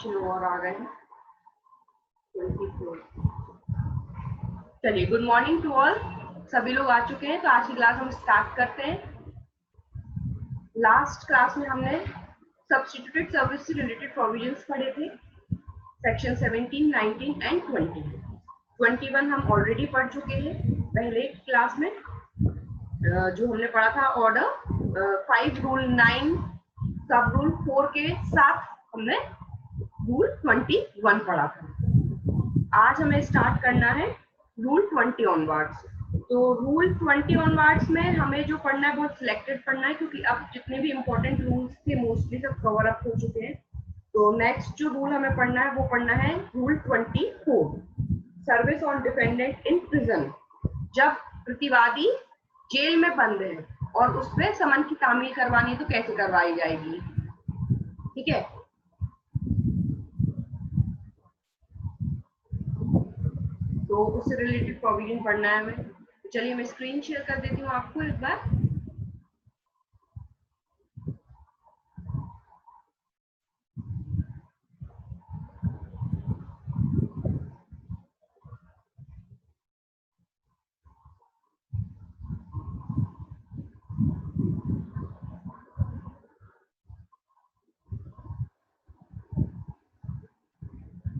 बच्चे लोग और आ गए हैं। 24। चलिए, गुड मॉर्निंग टू ऑल। सभी लोग आ चुके हैं, तो आज की क्लास हम स्टार्ट करते हैं। लास्ट क्लास में हमने सब्स्टिट्यूटेड सर्विस से रिलेटेड प्रोविजंस पढ़े थे, सेक्शन 17, 19 एंड 20। 21 हम ऑलरेडी पढ़ चुके हैं पहले क्लास में, जो हमने पढ़ा था ऑर्डर 5 रूल 9 सब रूल 4 के साथ हमने रूल 21 पढ़ा था। आज हमें स्टार्ट करना है रूल 20 ऑनवर्ड्स। तो रूल 20 ऑनवर्ड्स में हमें जो पढ़ना है बहुत सिलेक्टेड पढ़ना है, क्योंकि अब जितने भी इंपॉर्टेंट रूल्स थे मोस्टली सब कवर अप हो चुके हैं। तो नेक्स्ट जो रूल हमें पढ़ना है वो पढ़ना है rule 24, service on defendant in prison. जब प्रतिवादी जेल में बंद है और उस पर समन की तामील करवानी है तो कैसे करवाई जाएगी, ठीक है। तो उससे रिलेटेड प्रोविजन पढ़ना है हमें। तो चलिए मैं स्क्रीन शेयर कर देती हूँ आपको एक बार।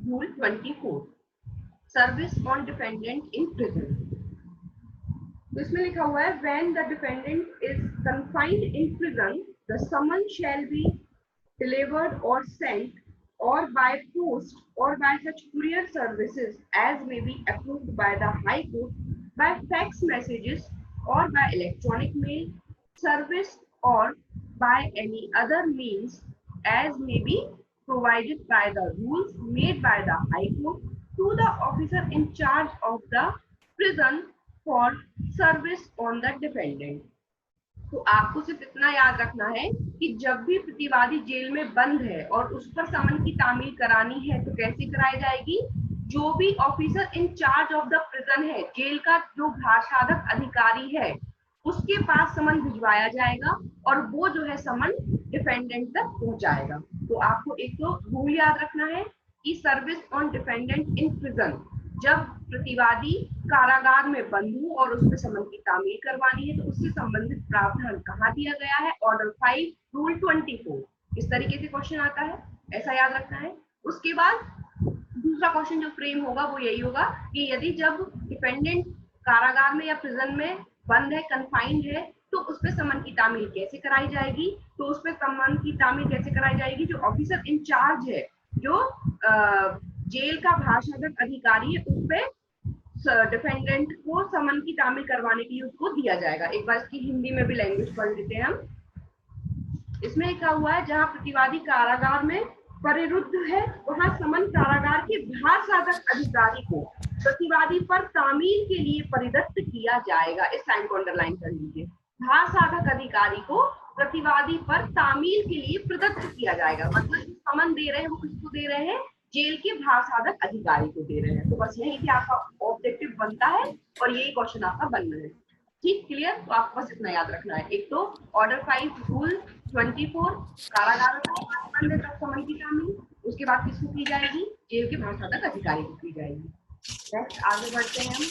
Rule 24, service on defendant in prison. तो इसमें लिखा हुआ है when the defendant is confined in prison the summon shall be delivered और sent or by post or by such courier services as may be approved by the High Court, by fax messages or by electronic mail service or by any other means as may be provided by the rules made by the High Court to the officer in charge of the prison for service on the defendant. तो आपको सिर्फ इतना याद रखना है कि जब भी प्रतिवादी जेल में बंद है और उस पर समन की तामील करानी है तो कैसे कराई जाएगी। जो भी officer in charge of the prison है, जेल का जो भाषाधक अधिकारी है, उसके पास समन भिजवाया जाएगा और वो जो है समन डिफेंडेंट तक पहुंचाएगा। तो आपको एक तो रूल याद रखना है कि service on defendant in prison, जब प्रतिवादी कारागार में बंद हो और उसमें समन की तामील करवानी है तो उससे संबंधित प्रावधान कहाँ दिया गया है, ऑर्डर 5 रूल 24। इस तरीके से क्वेश्चन आता है, ऐसा याद रखना है। उसके बाद दूसरा क्वेश्चन जो फ्रेम होगा वो यही होगा कि यदि जब डिपेंडेंट कारागार में या प्रिजन में बंद है, कन्फाइंड है, तो उस पर समन की तामील कैसे कराई जाएगी। तो उस पर समन की तामील कैसे कराई जाएगी, जो ऑफिसर इंचार्ज है, जो जेल का भाषाधक अधिकारी है, उस पे डिफेंडेंट को समन की तामील करवाने के लिए उसको दिया जाएगा। एक बार इसकी हिंदी में भी लैंग्वेज पढ़ लेते हैं हम। इसमें लिखा हुआ है जहां प्रतिवादी कारागार में परिरुद्ध है वहां समन कारागार के भाषाधक अधिकारी को प्रतिवादी पर तामील के लिए परिदत्त किया जाएगा। इस साइन को अंडरलाइन कर लीजिए। भाषाधक अधिकारी को प्रतिवादी पर तामील के लिए प्रदत्त किया जाएगा, मतलब समन दे रहे हैं वो किसको दे रहे हैं, जेल के भाषाधक अधिकारी को दे रहे हैं। तो बस यही कि आपका ऑब्जेक्टिव बनता है और यही क्वेश्चन आपका बनना है। ठीक, क्लियर। तो आपको बस इतना याद रखना है। एक तो ऑर्डर 5 रूल 24, कारागार में समन की तामील, उसके बाद किसको की जाएगी, जेल के भाषाधक अधिकारी को की जाएगी। नेक्स्ट आगे बढ़ते हैं हम।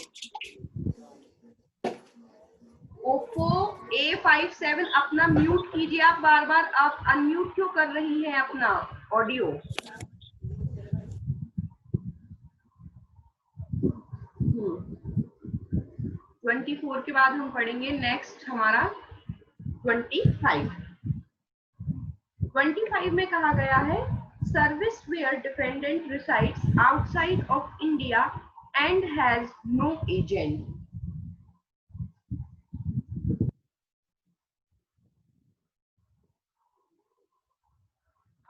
ओप्पो A57 अपना म्यूट कीजिए। आप बार बार आप अनम्यूट क्यों कर रही हैं अपना ऑडियो। 24 के बाद हम पढ़ेंगे नेक्स्ट हमारा 25। 25 में कहा गया है service where defendant resides outside of India and has no agent.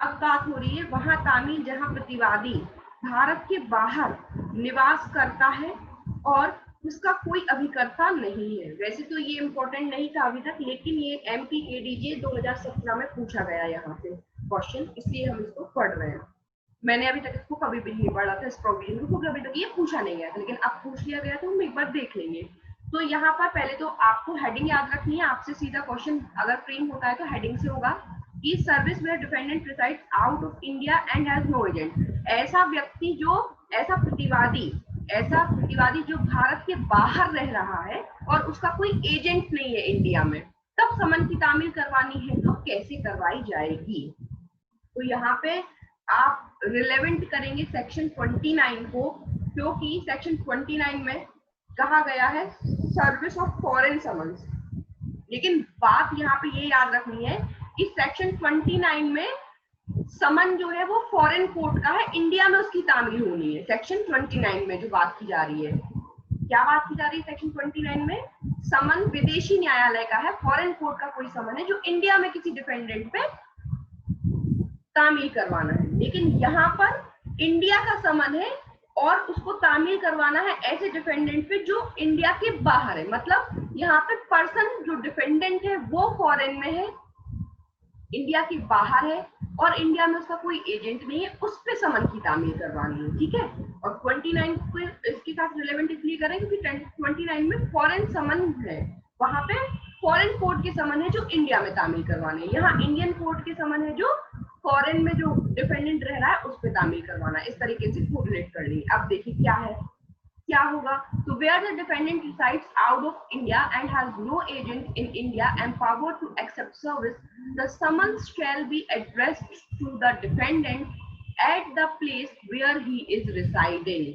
अब बात हो रही है वहां तामील जहां प्रतिवादी भारत के बाहर निवास करता है और उसका कोई अभिकर्ता नहीं है। वैसे तो ये इम्पोर्टेंट नहीं था अभी तक, लेकिन ये MPADJ 2017 में पूछा गया यहाँ पे क्वेश्चन, इसलिए हम इसको पढ़ रहे हैं। मैंने अभी तक इसको कभी भी नहीं पढ़ा था, इस प्रोविजन को, क्योंकि अभी तक ये पूछा नहीं गया था, लेकिन अब पूछ लिया गया तो हम एक बार देख लेंगे। तो यहाँ पर पहले तो आपको हेडिंग याद रखनी है। आपसे सीधा क्वेश्चन अगर फ्रेम होता है तो हेडिंग से होगा कि service where defendant resides out of India and has no agent. ऐसा व्यक्ति जो ऐसा प्रतिवादी जो भारत के बाहर रह रहा है और उसका कोई एजेंट नहीं है इंडिया में, तब समन की तामील करवानी है। तो कैसे करवाई जाएगी? तो यहाँ पे आप रिलेवेंट करेंगे सेक्शन 29 को, क्योंकि सेक्शन 29 में कहा गया है सर्विस ऑफ फॉरेन समन्स। लेकिन बात यहाँ पे ये याद रखनी है कि सेक्शन 29 में समन जो है वो फॉरेन कोर्ट का है, इंडिया में उसकी तामील होनी है। सेक्शन 29 में जो बात की जा रही है, क्या बात की जा रही है सेक्शन 29 में? समन विदेशी न्यायालय का है, फॉरेन कोर्ट का कोई समन है जो इंडिया में किसी डिफेंडेंट पे तामील करवाना है। लेकिन यहाँ पर इंडिया का समन है और उसको तामील करवाना है ऐसे डिफेंडेंट पे जो इंडिया के बाहर है। मतलब यहाँ पे पर्सन जो डिफेंडेंट है वो फॉरेन में है, इंडिया के बाहर है और इंडिया में उसका कोई एजेंट नहीं है, उस पे समन की तामील करवानी है। ठीक है, और 29 को इसके साथ रिलेवेंट इसलिए करें क्योंकि 29 में फॉरेन समन है, वहां पे फॉरेन कोर्ट के समन है जो इंडिया में तामील करवाने। यहाँ इंडियन कोर्ट के समन है जो फॉरेन में जो डिफेंडेंट रह रहा है उस पे तामील करवाना। इस तरीके से कोरिलेट कर ली। अब देखिए क्या है, क्या होगा। तो where the defendant resides out of India and has no agent in India empowered to accept service, the summons shall be addressed to the defendant at the place where he is residing.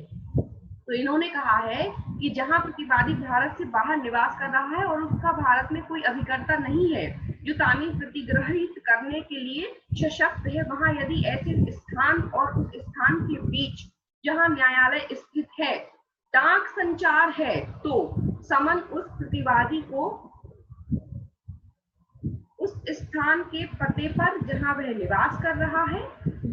तो इन्होंने कहा है कि जहां प्रतिवादी भारत से बाहर निवास कर रहा है और उसका भारत में कोई अभिकर्ता नहीं है जो तामील प्रतिग्रहित करने के लिए सशक्त है, वहां यदि ऐसे स्थान और उस स्थान के बीच जहां न्यायालय स्थित है डाक संचार है, तो समन उस प्रतिवादी को उस स्थान के पते पर जहां वह निवास कर रहा है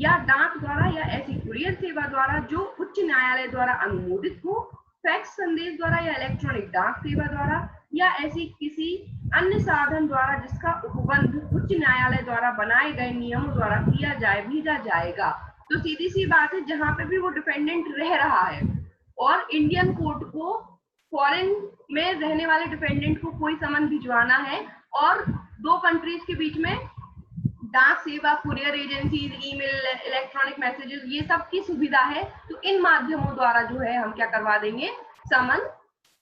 या डाक द्वारा या ऐसी कुरियर सेवा द्वारा जो उच्च न्यायालय द्वारा अनुमोदित हो, फैक्स संदेश द्वारा या इलेक्ट्रॉनिक डाक सेवा द्वारा या ऐसी किसी अन्य साधन द्वारा जिसका उपबंध उच्च न्यायालय द्वारा बनाए गए नियमों द्वारा किया जाए, भेजा जाएगा। तो सीधी सी बात है, जहां पे भी वो डिपेंडेंट रह रहा है और इंडियन कोर्ट को फॉरेन में रहने वाले डिपेंडेंट को कोई समन भिजवाना है और दो कंट्रीज के बीच में डाक सेवा, courier agencies, email, electronic messages, ये सब की सुविधा है, तो इन माध्यमों द्वारा जो है हम क्या करवा देंगे, समन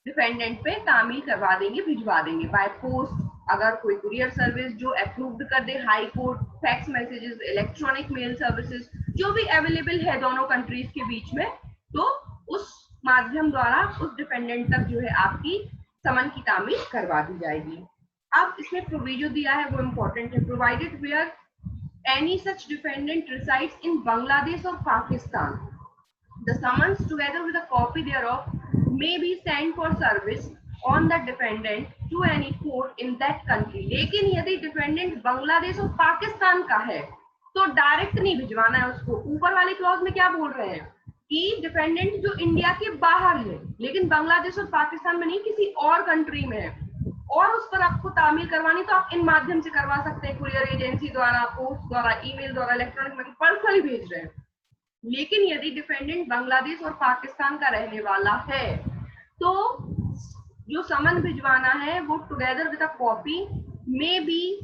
डिपेंडेंट पे तामील करवा देंगे, भिजवा देंगे बाय पोस्ट। अगर कोई कुरियर सर्विस जो अप्रूव्ड कर दे high court, fax messages, electronic mail services जो भी अवेलेबल है दोनों कंट्रीज के बीच में, तो उस माध्यम द्वारा उस डिपेंडेंट तक जो है आपकी समन की तामील करवा दी जाएगी। अब इसमें प्रोविजो दिया है वो इम्पोर्टेंट है। Provided where any such dependent resides in Bangladesh और Pakistan, the summons together with a copy thereof may be sent for service on the defendant to any court in that country। लेकिन यदि डिपेंडेंट बांग्लादेश और पाकिस्तान का है तो डायरेक्ट नहीं भिजवाना है उसको। ऊपर वाले क्लॉज में क्या बोल रहे हैं कि डिपेंडेंट जो इंडिया के बाहर है लेकिन बांग्लादेश और पाकिस्तान में नहीं, किसी और कंट्री में है और उस पर आपको तामील करवानी, तो आप इन माध्यम से करवा सकते हैं, कुरियर एजेंसी द्वारा, पोस्ट द्वारा, ईमेल द्वारा, इलेक्ट्रॉनिक में पर्सनली भेज रहे हैं। लेकिन यदि डिपेंडेंट बांग्लादेश और पाकिस्तान का रहने वाला है तो जो समन भिजवाना है वो together with a copy may be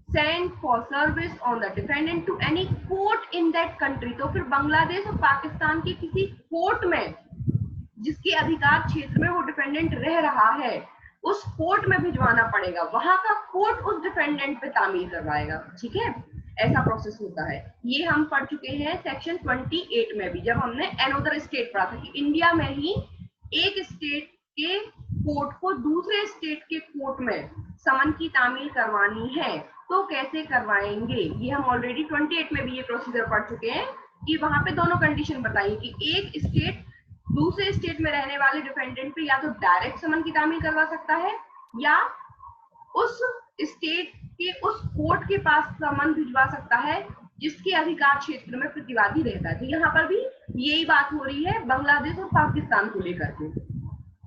sent for service on the dependent to any court in that country. तो फिर बांग्लादेश और पाकिस्तान के किसी कोर्ट में जिसके अधिकार क्षेत्र में वो डिपेंडेंट रह रहा है उस कोर्ट में भिजवाना पड़ेगा, वहां का कोर्ट उस डिपेंडेंट पे तामील करवाएगा। ठीक है, ऐसा प्रोसेस होता है। ये हम पढ़ चुके हैं सेक्शन 28 में भी, जब हमने अनदर स्टेट पढ़ा था कि इंडिया में ही एक स्टेट के कोर्ट को दूसरे स्टेट के कोर्ट में समन की तामील करवानी है तो कैसे करवाएंगे। ये हम ऑलरेडी 28 में भी ये प्रोसीजर पढ़ चुके हैं कि वहां पे दोनों कंडीशन बताइए कि एक स्टेट दूसरे स्टेट में रहने वाले डिपेंडेंट पे या तो डायरेक्ट समन की तामील करवा सकता है या उस स्टेट के उस कोर्ट के पास समन भिजवा सकता है जिसके अधिकार क्षेत्र में प्रतिवादी रहता है। तो यहाँ पर भी यही बात हो रही है बांग्लादेश और पाकिस्तान को लेकर के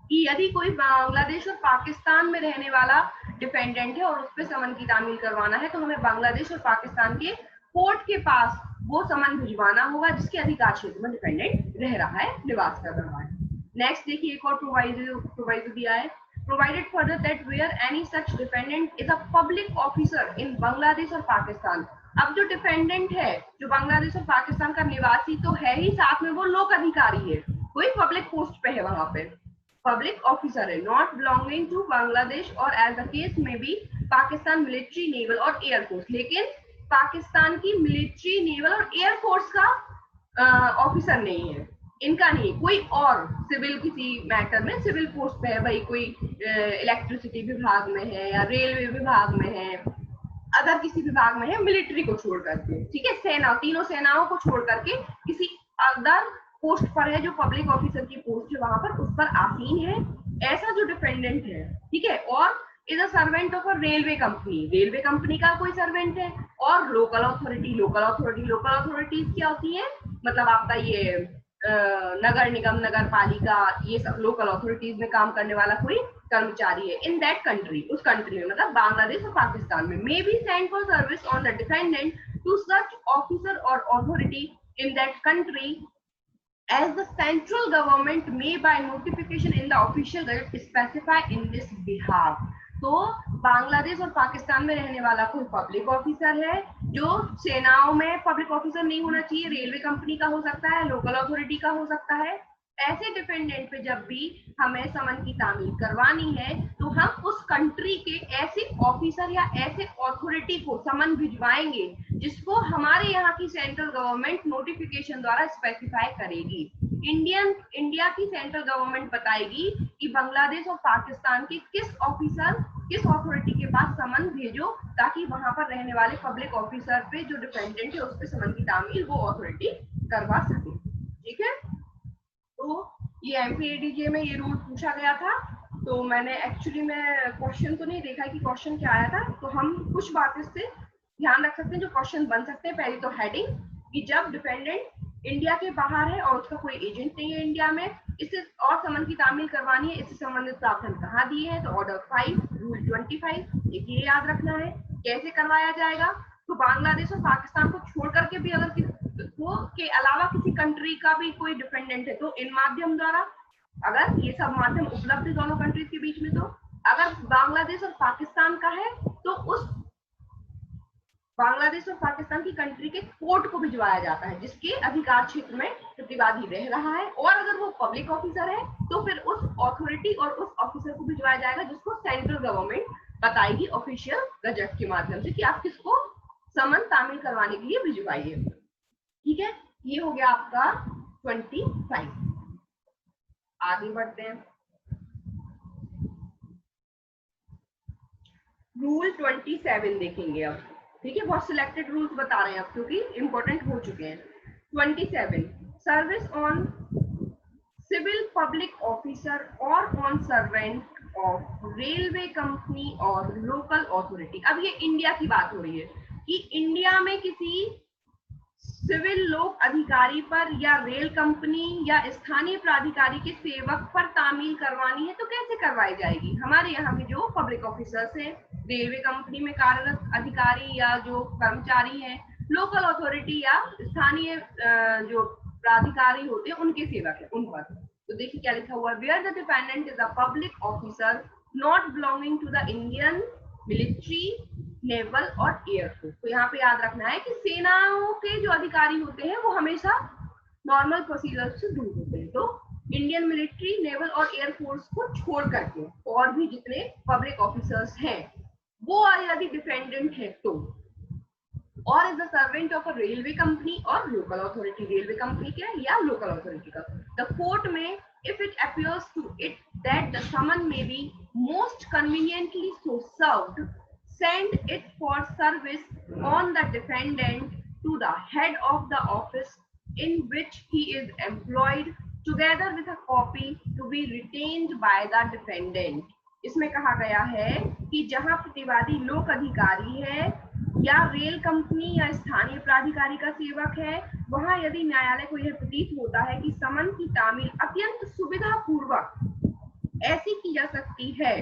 कि यदि कोई बांग्लादेश और पाकिस्तान में रहने वाला डिपेंडेंट है और उस पर समन की तामील करवाना है तो हमें बांग्लादेश और पाकिस्तान के कोर्ट के पास वो समन भिजवाना होगा जिसके अधिकार क्षेत्र में डिपेंडेंट रह रहा है, निवास कर रहा है। नेक्स्ट देखिए, एक और प्रोवाइजो दिया है। provided further that where any such defendant is a public officer in Bangladesh और पाकिस्तान। अब जो डिफेंडेंट है जो बांग्लादेश और पाकिस्तान का निवासी तो है ही, साथ में वो लोक अधिकारी है, कोई पब्लिक पोस्ट पे है, वहां पे पब्लिक ऑफिसर है, नॉट बिलोंगिंग टू बांग्लादेश और एज द केस में भी Pakistan military, naval or air force, लेकिन पाकिस्तान की मिलिट्री, नेवल और एयरफोर्स का ऑफिसर नहीं है, इनका नहीं, कोई और सिविल किसी मैटर में सिविल पोस्ट पे है भाई, कोई इलेक्ट्रिसिटी विभाग में है या रेलवे विभाग में है, अदर किसी विभाग में है, मिलिट्री को छोड़ करके, ठीक है, सेना, तीनों सेनाओं को छोड़ करके किसी अदर पोस्ट पर है जो पब्लिक ऑफिसर की पोस्ट है वहां पर, उस पर आसीन है, ऐसा जो डिफेंडेंट है, ठीक है, और is a servant of a railway company, railway company का कोई सर्वेंट है, और लोकल अथॉरिटी, लोकल अथॉरिटीज क्या होती है, मतलब आपका ये नगर निगम, नगर पालिका, ये सब लोकल अथॉरिटीज में काम करने वाला कोई कर्मचारी है इन दैट कंट्री, उस कंट्री में, मतलब बांग्लादेश और पाकिस्तान में, may be send for service on the defendant to such officer और authority in that country as the central government may by notification in the official gazette specify in this behalf। तो बांग्लादेश और पाकिस्तान में रहने वाला कोई पब्लिक ऑफिसर है, जो सेनाओं में पब्लिक ऑफिसर नहीं होना चाहिए, रेलवे कंपनी का हो सकता है, लोकल अथॉरिटी का हो सकता है, ऐसे डिफेंडेंट पे जब भी हमें समन की तामील करवानी है तो हम उस कंट्री के ऐसे ऑफिसर या ऐसे अथॉरिटी को समन भिजवाएंगे जिसको हमारे यहाँ की सेंट्रल गवर्नमेंट नोटिफिकेशन द्वारा स्पेसिफाई करेगी। इंडिया की सेंट्रल गवर्नमेंट बताएगी कि बांग्लादेश और पाकिस्तान के किस ऑफिसर, किस अथॉरिटी के पास समन भेजो, ताकि वहां पर रहने वाले पब्लिक ऑफिसर पे जो डिफेंडेंट है उस पर समन की तामील वो अथॉरिटी करवा सके। ठीक है, तो ये एमपीएडीजे में ये रूल पूछा गया था, तो मैंने एक्चुअली में क्वेश्चन तो नहीं देखा कि क्वेश्चन क्या आया था, तो हम कुछ बातें से ध्यान रख सकते हैं जो क्वेश्चन बन सकते हैं। पहली तो हेडिंग कि जब डिफेंडेंट इंडिया के बाहर है और उसका कोई एजेंट नहीं है इंडिया में, इससे और समन की तामील करवानी है, इससे संबंधित प्रावधान कहाँ दिए हैं, तो ऑर्डर 5 रूल 25, ये याद रखना है। कैसे करवाया जाएगा, तो बांग्लादेश और पाकिस्तान को छोड़ करके भी अगर वो के अलावा किसी कंट्री का भी कोई डिफेंडेंट है तो इन माध्यम द्वारा, अगर ये सब माध्यम उपलब्ध है दोनों कंट्रीज के बीच में, तो अगर बांग्लादेश और पाकिस्तान का है तो उस बांग्लादेश और पाकिस्तान की कंट्री के कोर्ट को भिजवाया जाता है जिसके अधिकार क्षेत्र में प्रतिवादी रह रहा है, और अगर वो पब्लिक ऑफिसर है तो फिर उस अथॉरिटी और उस ऑफिसर को भिजवाया जाएगा जिसको सेंट्रल गवर्नमेंट बताएगी ऑफिशियल गजट के माध्यम से कि आप किसको समन तामील करवाने के लिए भिजवाइए। ठीक है, ये हो गया आपका 25। आगे बढ़ते हैं, रूल 27 देखेंगे अब। ठीक है, बहुत सिलेक्टेड रूल्स बता रहे हैं अब क्योंकि इंपॉर्टेंट हो चुके हैं। 27 service on civil public officer और on servant of railway company और लोकल अथॉरिटी। अब ये इंडिया की बात हो रही है कि इंडिया में किसी सिविल लोक अधिकारी पर या रेल कंपनी या स्थानीय प्राधिकारी के सेवक पर तामील करवानी है तो कैसे करवाई जाएगी। हमारे यहाँ के जो पब्लिक ऑफिसर्स हैं, रेलवे कंपनी में कार्यरत अधिकारी या जो कर्मचारी हैं, लोकल अथॉरिटी या स्थानीय जो प्राधिकारी होते हैं उनके सेवक है उन पर। तो देखिए क्या लिखा हुआ है, where the dependent is a public officer not belonging to the Indian military, naval or air force. तो यहाँ पे याद रखना है कि सेनाओं के जो अधिकारी होते हैं वो हमेशा नॉर्मल प्रोसीजर से दूर होते हैं, तो Indian military, naval or air force को छोड़ करके और भी जितने पब्लिक ऑफिसर्स हैं वो यदि डिफेंडेंट है तो, और is the servant of a railway company और लोकल अथॉरिटी, रेलवे कंपनी का या लोकल अथॉरिटी का, द कोर्ट में if it appears to it that the summon may be most conveniently so served, send it for service on the defendant to the head of the office in which he is employed together with a copy to be retained by the defendant। इसमें कहा गया है कि जहां प्रतिवादी लोक अधिकारी है या रेल कंपनी या स्थानीय प्राधिकारी का सेवक है, वहां यदि न्यायालय को यह प्रतीत होता है कि समन की तामील अत्यंत सुविधा पूर्वक ऐसी की जा सकती है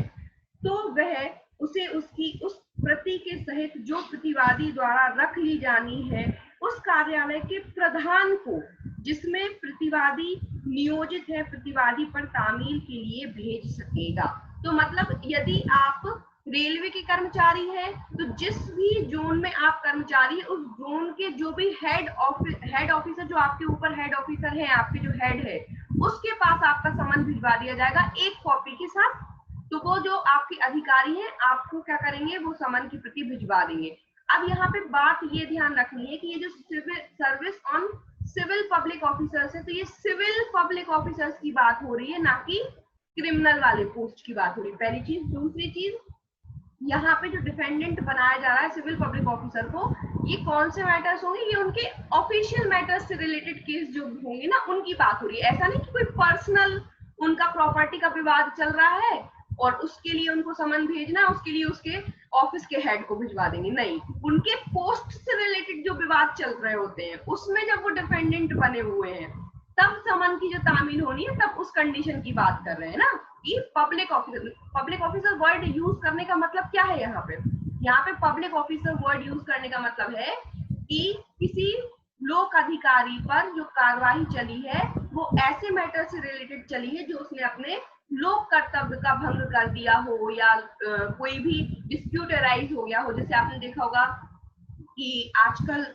तो वह उसे उसकी उस प्रति के सहित जो प्रतिवादी द्वारा रख ली जानी है उस कार्यालय के प्रधान को जिसमें प्रतिवादी नियोजित है प्रतिवादी पर तामील के लिए भेज सकेगा। तो मतलब यदि आप रेलवे के कर्मचारी हैं तो जिस भी जोन में आप कर्मचारी है उस जोन के जो भी हेड ऑफिसर जो आपके ऊपर हेड ऑफिसर है, आपके जो हेड है, उसके पास आपका समन भिजवा दिया जाएगा एक कॉपी के साथ। तो वो जो आपके अधिकारी हैं आपको क्या करेंगे, वो समन की प्रति भिजवा देंगे। अब यहाँ पे बात ये ध्यान रखनी है कि ये जो civil service on civil public officers है, तो ये सिविल पब्लिक ऑफिसर्स की बात हो रही है, ना कि क्रिमिनल वाले पोस्ट की बात हो रही है, पहली चीज। दूसरी चीज, यहाँ पे जो डिफेंडेंट बनाया जा रहा है सिविल पब्लिक ऑफिसर को, ये कौन से मैटर्स होंगे, ये उनके ऑफिशियल मैटर्स से रिलेटेड केस जो होंगे ना, उनकी बात हो रही है। ऐसा नहीं कि कोई पर्सनल उनका प्रॉपर्टी का विवाद चल रहा है और उसके लिए उनको समन भेजना, उसके लिए उसके ऑफिस के हेड को भिजवा देंगे, नहीं। उनके पोस्ट से रिलेटेड जो विवाद चल रहे होते हैं उसमें जब वो डिफेंडेंट बने हुए हैं तब समन की जो तामील होनी है, तब उस कंडीशन की बात कर रहे हैं ना कि पब्लिक ऑफिसर वर्ड यूज करने का मतलब क्या है यहाँ पे पब्लिक ऑफिसर वर्ड यूज करने का मतलब है कि किसी लोक अधिकारी पर जो कार्रवाई चली है वो ऐसे मैटर से रिलेटेड चली है जो उसने अपने लोक कर्तव्य का भंग कर दिया हो, या कोई भी डिस्प्यूट अराइज हो गया हो। जैसे आपने देखा होगा कि आजकल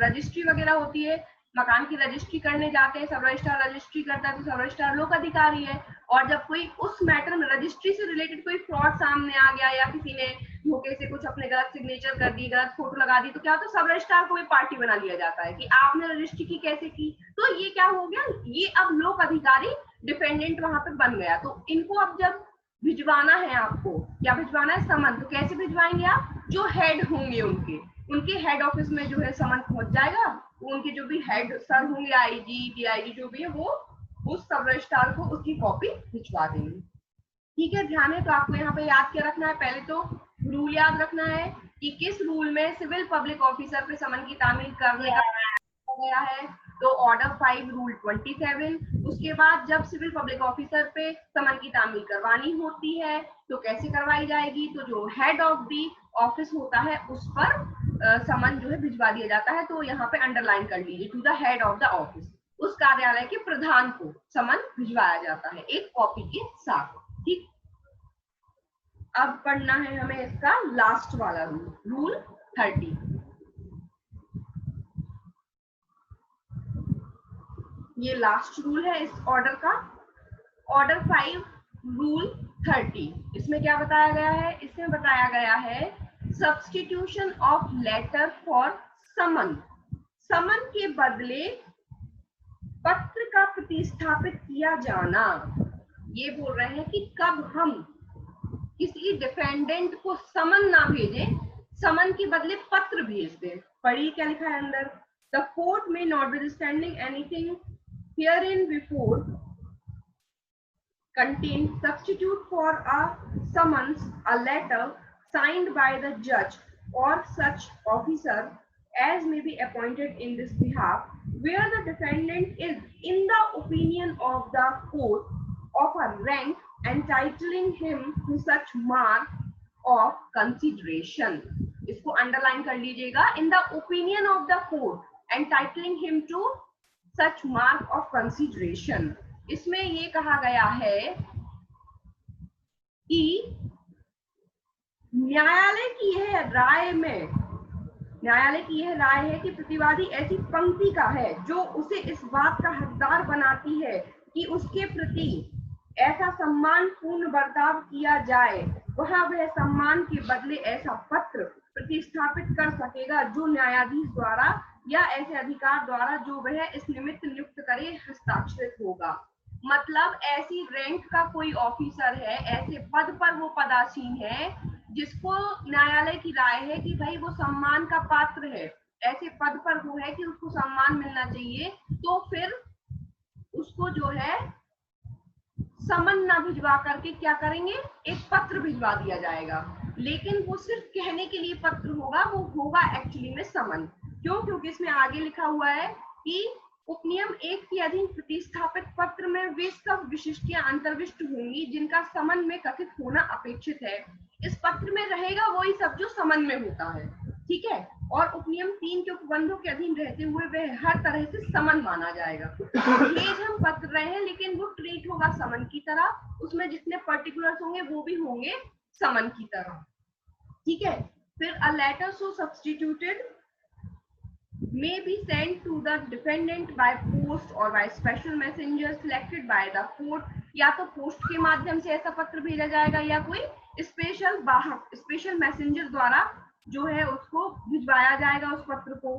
रजिस्ट्री वगैरह होती है, मकान की रजिस्ट्री करने जाते हैं, सब रजिस्ट्रार रजिस्ट्री करता है तो सब रजिस्ट्रार लोक अधिकारी है, और जब कोई उस मैटर में रजिस्ट्री से रिलेटेड कोई फ्रॉड सामने आ गया या किसी ने धोखे से कुछ अपने गलत सिग्नेचर कर दी, गलत फोटो लगा दी, तो क्या होता है, सब रजिस्ट्रार को भी पार्टी बना लिया जाता है कि आपने रजिस्ट्री की कैसे की। तो ये क्या हो गया, ये अब लोक अधिकारी डिपेंडेंट वहां पे बन गया। तो इनको अब जब भिजवाना है, आपको क्या भिजवाना है, समन, तो कैसे भिजवाएंगे आप, जो हेड होंगे उनके हेड ऑफिस में जो है समन पहुंच जाएगा, उनके जो भी हेड सर होंगे, आईजी डीआईजी जो भी है, वो उस सब रजिस्ट्रार को उसकी कॉपी भिजवा देंगे। ठीक है, ध्यान है। तो आपको यहाँ पे याद क्या रखना है, पहले तो रूल याद रखना है कि किस रूल में सिविल पब्लिक ऑफिसर पे समन की तामील करने का गया है, तो ऑर्डर 5 रूल 27। उसके बाद जब सिविल पब्लिक ऑफिसर पे समन की तामील करवानी होती है तो कैसे करवाई जाएगी, तो जो हेड ऑफ दी ऑफिस होता है उस पर समन जो है भिजवा दिया जाता है। तो यहाँ पे अंडरलाइन कर लीजिए, to the head of the office, उस कार्यालय के प्रधान को समन भिजवाया जाता है एक कॉपी के साथ। ठीक, अब पढ़ना है हमें इसका लास्ट वाला रूल, रूल 30। ये लास्ट रूल है इस ऑर्डर का, ऑर्डर 5 रूल 30। इसमें क्या बताया गया है, इसमें बताया गया है substitution of letter for summon, summon के बदले पत्र का प्रतिस्थापित किया जाना। ये बोल रहे हैं कि कब हम किसी डिफेंडेंट को समन ना भेजें, समन के बदले पत्र भेज दें। पढ़िए क्या लिखा है अंदर, द कोर्ट में notwithstanding anything herein before contained substitute for a summons a letter signed by the judge or such officer as may be appointed in this behalf, where the defendant is in the opinion of the court of a rank entitling him to such mark of consideration। इसको underline कर लीजिएगा, in the opinion of the court entitling him to such mark of consideration. इसमें ये कहा गया है कि न्यायालय की यह राय है कि प्रतिवादी ऐसी पंक्ति का है जो उसे इस बात का हकदार बनाती है कि उसके प्रति ऐसा सम्मानपूर्ण बर्ताव किया जाए, वहां वह सम्मान के बदले ऐसा पत्र प्रतिस्थापित कर सकेगा जो न्यायाधीश द्वारा या ऐसे अधिकार द्वारा जो वह इस निमित्त नियुक्त करे हस्ताक्षरित होगा। मतलब ऐसी रैंक का कोई ऑफिसर है, ऐसे पद पर वो पदासीन है जिसको न्यायालय की राय है कि भाई वो सम्मान का पात्र है, ऐसे पद पर वो है कि उसको सम्मान मिलना चाहिए, तो फिर उसको जो है समन ना भिजवा करके क्या करेंगे, एक पत्र भिजवा दिया जाएगा। लेकिन वो सिर्फ कहने के लिए पत्र होगा, वो होगा एक्चुअली में समन। क्यों, क्योंकि इसमें आगे लिखा हुआ है कि उपनियम 1 के अधीन प्रतिस्थापित पत्र में वे सब विशिष्टियां अंतर्विष्ट होंगी जिनका समन में कथित होना अपेक्षित है। इस पत्र में रहेगा वही सब जो समन में होता है। ठीक है। और उपनियम 3 के उपबंधों के अधीन रहते हुए वह हर तरह से समन माना जाएगा। भेज हम पत्र रहे हैं लेकिन वो ट्रीट होगा समन की तरह, उसमें जितने पर्टिकुलर्स होंगे वो भी होंगे समन की तरह। ठीक है। फिर a letter so substituted may be sent to the defendant by post or by special messenger selected by the court। या तो पोस्ट के माध्यम से ऐसा पत्र भेजा जाएगा या कोई स्पेशल वाहक स्पेशल मैसेंजर द्वारा जो है उसको भिजवाया जाएगा उस पत्र को।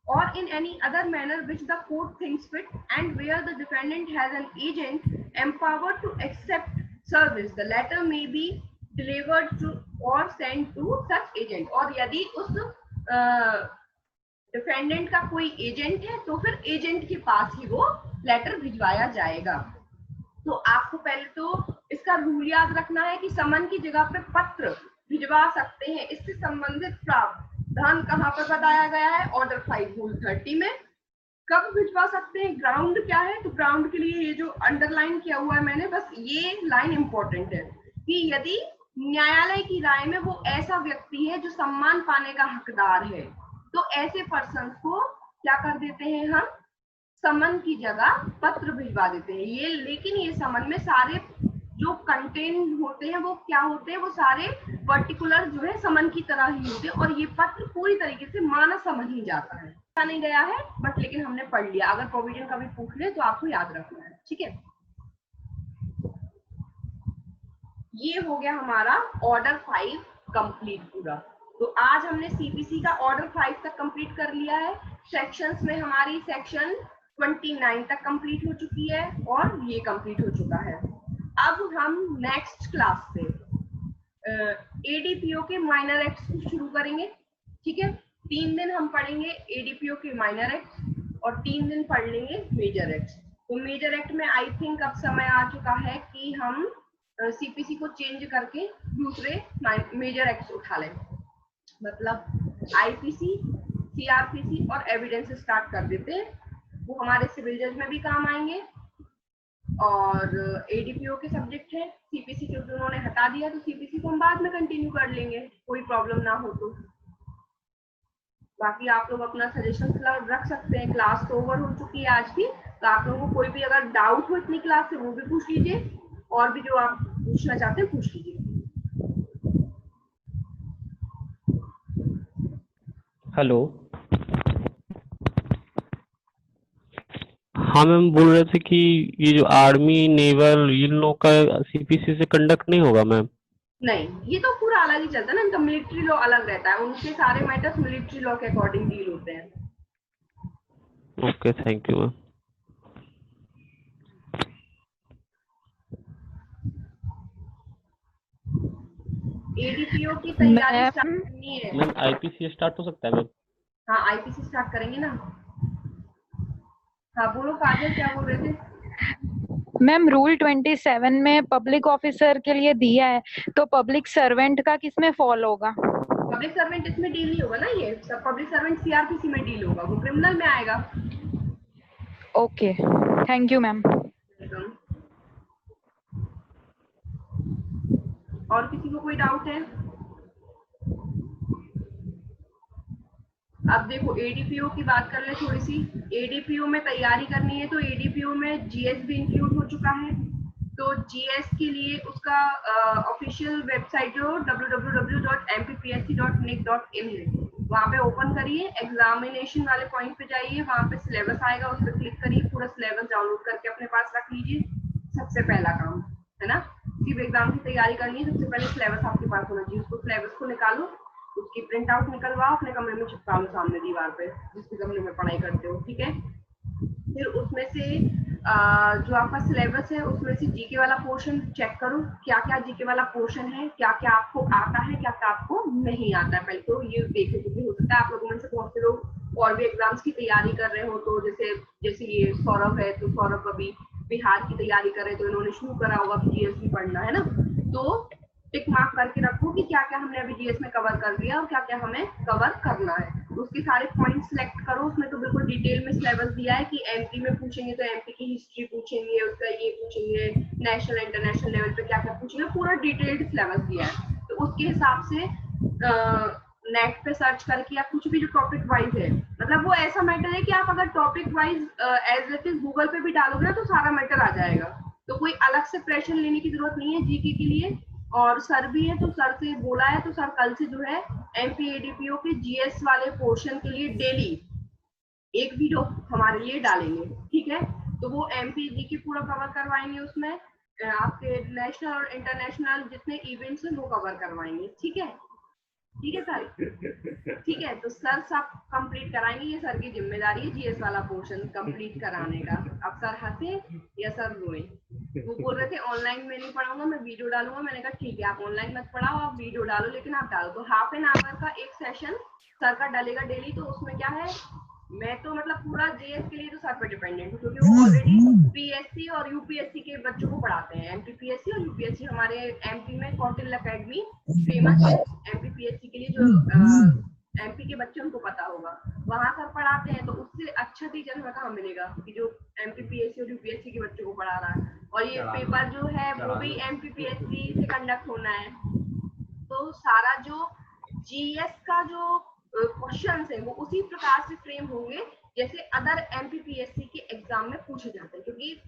or in any other manner which the court thinks fit and where the defendant has an agent empowered to accept service the letter may be delivered to or sent to such agent। और यदि उस defendant का कोई agent है तो फिर agent के पास ही वो लेटर भिजवाया जाएगा। तो आपको पहले तो इसका रूल याद रखना है कि समन की जगह पे पत्र भिजवा सकते हैं। इससे संबंधित प्रावधान कहाँ पर बताया गया है? ऑर्डर 5 रूल 30 में। कब भिजवा सकते हैं? ग्राउंड क्या है? तो ग्राउंड के लिए ये जो अंडरलाइन किया हुआ है मैंने, बस ये लाइन इंपॉर्टेंट है कि यदि न्यायालय की राय में वो ऐसा व्यक्ति है जो सम्मान पाने का हकदार है तो ऐसे पर्सन को क्या कर देते हैं हम? समन की जगह पत्र भिजवा देते हैं। ये लेकिन ये समन में सारे जो कंटेंट होते हैं वो क्या होते हैं? वो सारे पर्टिकुलर जो है समन की तरह ही होते हैं और ये पत्र पूरी तरीके से माना समझ ही जाता है। नहीं गया है बट लेकिन हमने पढ़ लिया। अगर प्रोविजन कभी पूछ ले तो आपको याद रखना है। ठीक है। ये हो गया हमारा ऑर्डर 5 कंप्लीट पूरा। तो आज हमने सीपीसी का ऑर्डर 5 तक कंप्लीट कर लिया है। सेक्शंस में हमारी सेक्शन 29 तक कंप्लीट हो चुकी है और ये कंप्लीट हो चुका है। अब हम नेक्स्ट क्लास से एडीपीओ के माइनर एक्ट्स को शुरू करेंगे। ठीक है। 3 दिन हम पढ़ेंगे एडीपीओ के माइनर एक्ट्स और 3 दिन पढ़ लेंगे मेजर एक्ट्स। तो मेजर एक्ट में आई थिंक अब समय आ चुका है कि हम सीपीसी को चेंज करके दूसरे मेजर एक्ट्स उठा लें। मतलब आईपीसी, सीआरपीसी और एविडेंस स्टार्ट कर देते हैं। वो हमारे सिविल जज में भी काम आएंगे और एडीपीओ के सब्जेक्ट है। सीपीसी क्योंकि उन्होंने हटा दिया तो सीपीसी को हम बाद में कंटिन्यू कर लेंगे, कोई प्रॉब्लम ना हो तो। बाकी आप लोग अपना सजेशन रख सकते हैं। क्लास तो ओवर हो चुकी है आज की, तो आप लोगों को कोई भी अगर डाउट हो इतनी क्लास से वो भी पूछ लीजिए और भी जो आप पूछना चाहते हैं पूछ लीजिए। हेलो। हाँ मैम, बोल रहे थे कि ये जो आर्मी नेवल इन लोग का सीपीसी से कंडक्ट नहीं होगा मैम? नहीं, ये तो पूरा अलग ही चलता है ना। इनका मिलिट्री लॉ अलग रहता है, उनके सारे मैटर्स मिलिट्री लॉ के अकॉर्डिंग डील होते हैं। Okay, thank you ma'am. ADPO की तैयारी स्टार्ट करनी है। मैम आईपीसी स्टार्ट हो सकता है मैम? हाँ, आईपीसी स्टार्ट करेंगे ना। हाँ बोलो काजल, क्या बोल रहे थे? मैम रूल 27 में पब्लिक ऑफिसर के लिए दिया है, तो पब्लिक सर्वेंट का किसमें फॉल होगा? पब्लिक सर्वेंट इसमें डील नहीं होगा ना। ये सब पब्लिक सर्वेंट सीआरपीसी में डील होगा, वो क्रिमिनल में आएगा। Okay, thank you ma'am. और किसी को कोई डाउट है? अब देखो एडीपीओ की बात कर ले थोड़ी सी। एडीपीओ में तैयारी करनी है तो एडीपीओ में जीएस भी इंक्लूड हो चुका है। तो जीएस के लिए उसका ऑफिशियल वेबसाइट जो www.mpsc.nic.in है, वहाँ पे ओपन करिए, एग्जामिनेशन वाले पॉइंट पे जाइए, वहाँ पे सिलेबस आएगा, उस पर क्लिक करिए, पूरा सिलेबस डाउनलोड करके अपने पास रख लीजिए। सबसे पहला काम है ना, किसी भी एग्जाम की तैयारी करनी है सबसे पहले सिलेबस आपके पास होना चाहिए। उसको सिलेबस को निकालो, उसकी प्रिंट आउट निकलवाओ, अपने कमरे में चिपका लो सामने दीवार पे जिस भी कमरे में पढ़ाई करते हो। ठीक है। फिर उसमें से जो आपका सिलेबस है उसमें से जीके वाला पोर्शन चेक करो, क्या क्या जीके वाला पोर्शन है, क्या क्या आपको आता है, क्या क्या आपको नहीं आता है। पहले तो ये देखो, क्योंकि हो सकता है आप लोगों में से बहुत से लोग और भी एग्जाम्स की तैयारी कर रहे हो। तो जैसे ये सौरभ है, तो सौरभ अभी बिहार की तैयारी कर रहे, तो इन्होंने शुरू करा होगा जीएस भी पढ़ना है ना। तो टिक मार्क करके रखो कि क्या क्या हमने अभी जीएस में कवर कर दिया और क्या क्या हमें कवर करना है। उसके सारे पॉइंट सिलेक्ट करो। उसमें तो बिल्कुल डिटेल में सिलेबस दिया है कि एमपी में पूछेंगे तो एमपी की हिस्ट्री पूछेंगे, उसका ये पूछेंगे, नेशनल इंटरनेशनल लेवल पे क्या क्या पूछेंगे, पूरा डिटेल्ड सिलेबस दिया है। तो उसके हिसाब से नेट पे सर्च करके या कुछ भी जो टॉपिक वाइज है, मतलब वो ऐसा मैटर है कि आप अगर topic wise as it is Google पे भी डालोगे ना तो सारा मैटर आ जाएगा। तो कोई अलग से प्रेशर लेने की जरूरत नहीं है जीके के लिए। और सर भी है तो सर से बोला है, तो सर कल से जो है एमपीएडीपीओ के जीएस वाले पोर्शन के लिए डेली एक वीडियो हमारे लिए डालेंगे, ठीक है। तो वो एमपीजी की पूरा कवर करवाएंगे, उसमें आपके नेशनल और इंटरनेशनल जितने इवेंट्स हैं वो कवर करवाएंगे, ठीक है। ठीक है सर, ठीक है। तो सर सब कंप्लीट कराएंगे, ये सर की जिम्मेदारी है जीएस वाला पोर्शन कंप्लीट कराने का। अब सर हंसे या सर रोए, वो बोल रहे थे ऑनलाइन में नहीं पढ़ाऊंगा, मैं वीडियो डालूंगा। मैंने कहा ठीक है, आप ऑनलाइन मत पढ़ाओ, आप वीडियो डालो, लेकिन आप डालो। तो हाफ एन आवर का एक सेशन सर का डलेगा डेली। तो उसमें क्या है, मैं तो मतलब पूरा जेएस के लिए तो सर पे डिपेंडेंट हूँ, क्योंकि वो ऑलरेडी पीएससी और यूपीएससी के बच्चों को पढ़ाते हैं। एमपीपीएससी और यूपीएससी हमारे एमपी में कौटिल्य एकेडमी फेमस है एमपीपीएससी के लिए, जो एमपी के बच्चे उनको पता होगा, वहां सर पढ़ाते हैं। तो उससे अच्छा टीचर हमें कहाँ मिलेगा कि जो एमपीपीएससी और यूपीएससी के बच्चों को पढ़ा रहा है। और ये पेपर जो है वो भी एमपीपीएससी से कंडक्ट होना है। तो सारा जो जीएस का जो क्वेश्चन है वो उसी प्रकार से फ्रेम होंगे जैसे अदर एमपीपीएससी के एग्जाम में पूछे जाते हैं, क्योंकि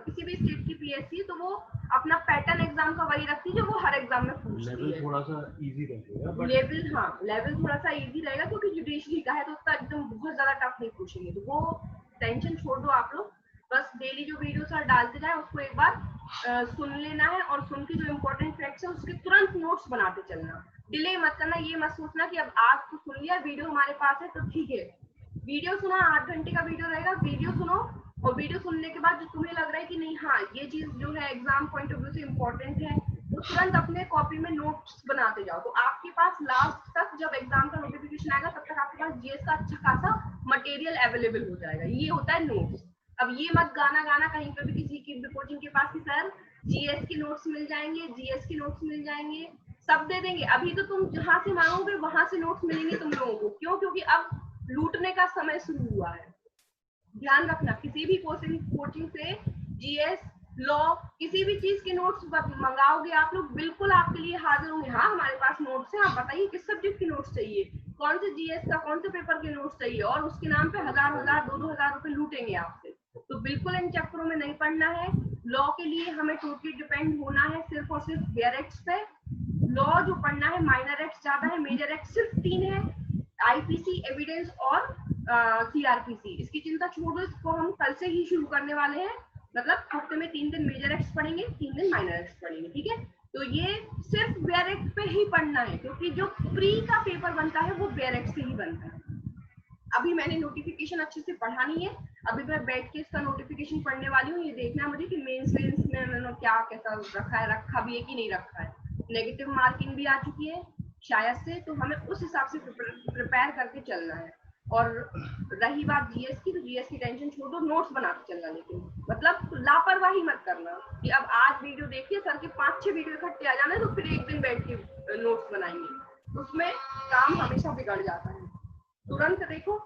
किसी भी स्टेट की पीएससी तो वो अपना पैटर्न एग्जाम का वही रखती है जो वो हर एग्जाम में पूछती है। लेवल थोड़ा सा इजी रहेगा, लेवल, हाँ लेवल थोड़ा सा इजी रहेगा, क्योंकि जुडिशरी का है तो उसका एकदम बहुत ज्यादा टफ नहीं पूछेंगे। तो वो टेंशन छोड़ दो आप लोग, बस डेली जो वीडियो सर डालते जाए उसको एक बार सुन लेना है, और सुन के जो इम्पोर्टेंट फैक्ट्स है उसके तुरंत नोट्स बनाते चलना। डिले मत करना, ये मत सोचना कि अब आज तो सुन लिया, वीडियो हमारे पास है तो ठीक है। वीडियो सुना, 8 घंटे का वीडियो रहेगा, वीडियो सुनो, और वीडियो सुनने के बाद जो तुम्हें लग रहा है कि नहीं हाँ ये चीज जो है एग्जाम पॉइंट ऑफ व्यू से इम्पोर्टेंट है, तो तुरंत अपने कॉपी में नोट्स बनाते जाओ। तो आपके पास लास्ट तक जब एग्जाम का नोटिफिकेशन आएगा तब तक आपके पास जीएस का अच्छा खासा मटेरियल अवेलेबल हो जाएगा। ये होता है नोट्स। अब ये मत गाना कहीं पे भी किसी की भी कोचिंग के पास कि सर जीएस के नोट्स मिल जाएंगे, जीएस के नोट्स मिल जाएंगे, सब दे देंगे। अभी तो तुम जहां से मांगोगे वहां से नोट्स मिलेंगे तुम लोगों को। क्यों? क्योंकि अब लूटने का समय शुरू हुआ है। ध्यान रखना, किसी भी कोचिंग से जीएस, लॉ, किसी भी चीज के नोट्स मंगाओगे आप लोग, बिल्कुल आपके लिए हाजिर होंगे। हाँ हमारे पास नोट्स हैं, आप बताइए किस सब्जेक्ट के नोट्स चाहिए, कौन से जीएस का कौन से पेपर के नोट्स चाहिए, और उसके नाम पे 1000 2,000 रुपए लूटेंगे आपसे। तो बिल्कुल इन चक्करों में नहीं पड़ना है। लॉ के लिए हमें टोटली डिपेंड होना है सिर्फ और सिर्फ बेयर एक्ट्स पे। लॉ जो पढ़ना है, माइनर एक्ट्स ज्यादा है, मेजर एक्ट सिर्फ 3 है, आईपीसी, एविडेंस और सीआरपीसी। इसकी चिंता छोड़ दो, इसको हम कल से ही शुरू करने वाले हैं। मतलब हफ्ते में 3 दिन मेजर एक्ट्स पढ़ेंगे, 3 दिन माइनर एक्ट्स पढ़ेंगे, ठीक है। तो ये सिर्फ बेयर एक्ट पे ही पढ़ना है, क्योंकि जो प्री का पेपर बनता है वो बेयर एक्ट से ही बनता है। अभी मैंने नोटिफिकेशन अच्छे से पढ़ा नहीं है, अभी मैं बैठ के इसका नोटिफिकेशन पढ़ने वाली हूँ। ये देखना है मुझे कि मेंस में मैंने क्या कैसा रखा है, रखा भी है कि नहीं रखा है। नेगेटिव मार्किंग भी आ चुकी है शायद से, तो हमें उस हिसाब से प्रिपेयर करके चलना है। और रही बात जीएस की, तो जीएस की टेंशन छोड़ दो, नोट्स बनाते चलना। लेकिन मतलब लापरवाही मत करना कि अब आज वीडियो देखिए, सर के 5-6 वीडियो इकट्ठे आ जाने तो फिर एक दिन बैठ के नोट्स बनाएंगे, उसमें काम हमेशा बिगड़ जाता है। तुरंत देखो,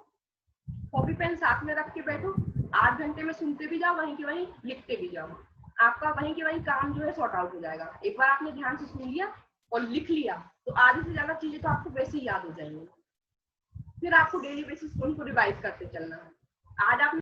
कॉपी पेन साथ में रख के बैठो, 8 घंटे में सुनते भी जाओ, वहीं के वहीं लिखते भी जाओ। आपका वहीं के वहीं काम जो है सॉर्ट आउट हो जाएगा। एक बार आपने ध्यान से सुन लिया और लिख लिया तो आधे से ज्यादा चीजें तो आपको वैसे ही याद हो जाएंगी। फिर आपको डेली बेसिस उनको रिवाइज करते चलना है। आज आपने